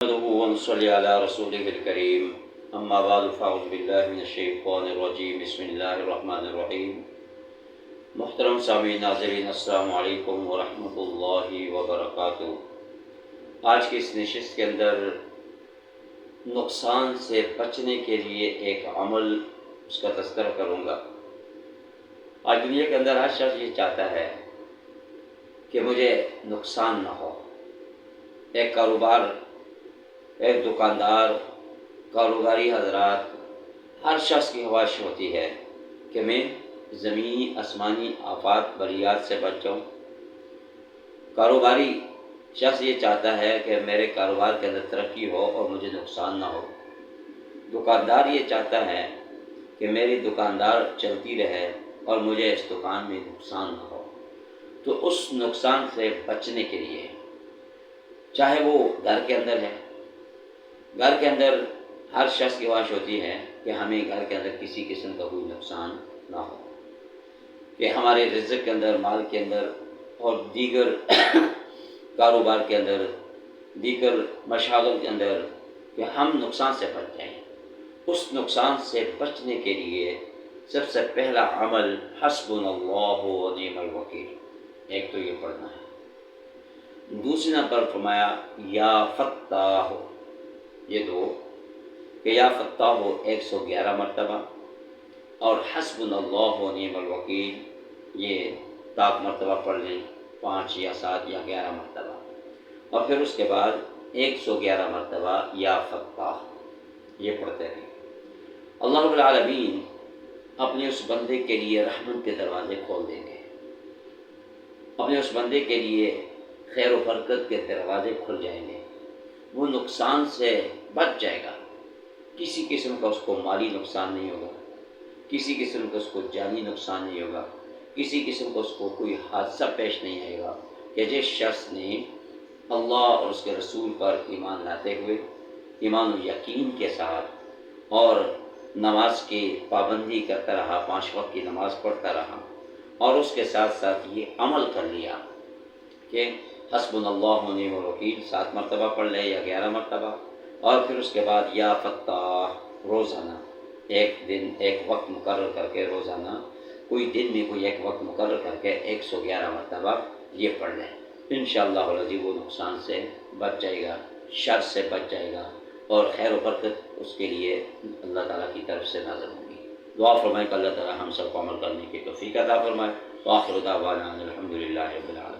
نحمده ونصلي على رسوله الكريم اما بعد فاعوذ باللہ من الشیطان الرجیم بسم اللہ الرحمن الرحیم۔ محترم سامعین ناظرین، السلام علیکم ورحمۃ اللہ وبرکاتہ۔ آج کی اس نشست کے اندر نقصان سے بچنے کے لیے ایک عمل اس کا تذکرہ کروں گا۔ آج دنیا کے اندر ہر شخص یہ چاہتا ہے کہ مجھے نقصان نہ ہو۔ ایک کاروبار، ایک دکاندار، کاروباری حضرات، ہر شخص کی خواہش ہوتی ہے کہ میں زمینی آسمانی آفات بلیات سے بچ جاؤں۔ کاروباری شخص یہ چاہتا ہے کہ میرے کاروبار کے اندر ترقی ہو اور مجھے نقصان نہ ہو۔ دکاندار یہ چاہتا ہے کہ میری دکاندار چلتی رہے اور مجھے اس دکان میں نقصان نہ ہو۔ تو اس نقصان سے بچنے کے لیے، چاہے وہ گھر کے اندر ہے، گھر کے اندر ہر شخص کی خواہش ہوتی ہے کہ ہمیں گھر کے اندر کسی قسم کا کوئی نقصان نہ ہو، کہ ہمارے رزق کے اندر، مال کے اندر اور دیگر کاروبار کے اندر، دیگر مشاغل کے اندر کہ ہم نقصان سے بچ جائیں۔ اس نقصان سے بچنے کے لیے سب سے پہلا عمل حسبنا اللہ و نعم الوکیل، ایک تو یہ پڑھنا ہے۔ دوسری نمبر پر فرمایا یا فتاح، یہ دو کہ یا فتاح ہو 111 مرتبہ، اور حسبنا اللہ و نعم الوکیل یہ طاق مرتبہ پڑھ لیں، 5 یا 7 یا 11 مرتبہ، اور پھر اس کے بعد 111 مرتبہ یا فتاح یہ پڑھتے رہیں۔ اللہ رب العالمین اپنے اس بندے کے لیے رحمت کے دروازے کھول دیں گے، اپنے اس بندے کے لیے خیر و برکت کے دروازے کھل جائیں گے، وہ نقصان سے بچ جائے گا۔ کسی قسم کا اس کو مالی نقصان نہیں ہوگا، کسی قسم کا اس کو جانی نقصان نہیں ہوگا، کسی قسم کا اس کو کوئی حادثہ پیش نہیں آئے گا کہ جس شخص نے اللہ اور اس کے رسول پر ایمان لاتے ہوئے، ایمان و یقین کے ساتھ اور نماز کی پابندی کرتا رہا، 5 وقت کی نماز پڑھتا رہا، اور اس کے ساتھ ساتھ یہ عمل کر لیا کہ حسبنا اللہ و نعم الوکیل 7 مرتبہ پڑھ لے یا 11 مرتبہ، اور پھر اس کے بعد یا فتاح روزانہ ایک دن ایک وقت مقرر کر کے، روزانہ کوئی دن میں کوئی ایک وقت مقرر کر کے 111 مرتبہ یہ پڑھ لیں۔ انشاءاللہ العزیز وہ نقصان سے بچ جائے گا، شر سے بچ جائے گا، اور خیر و برکت اس کے لیے اللہ تعالیٰ کی طرف سے نازل ہوگی۔ دعا فرمائیں کہ اللہ تعالیٰ ہم سب کو عمل کرنے کی توفیق عطا فرمائے۔ وآخر دعوانا الحمدللہ رب العالمین۔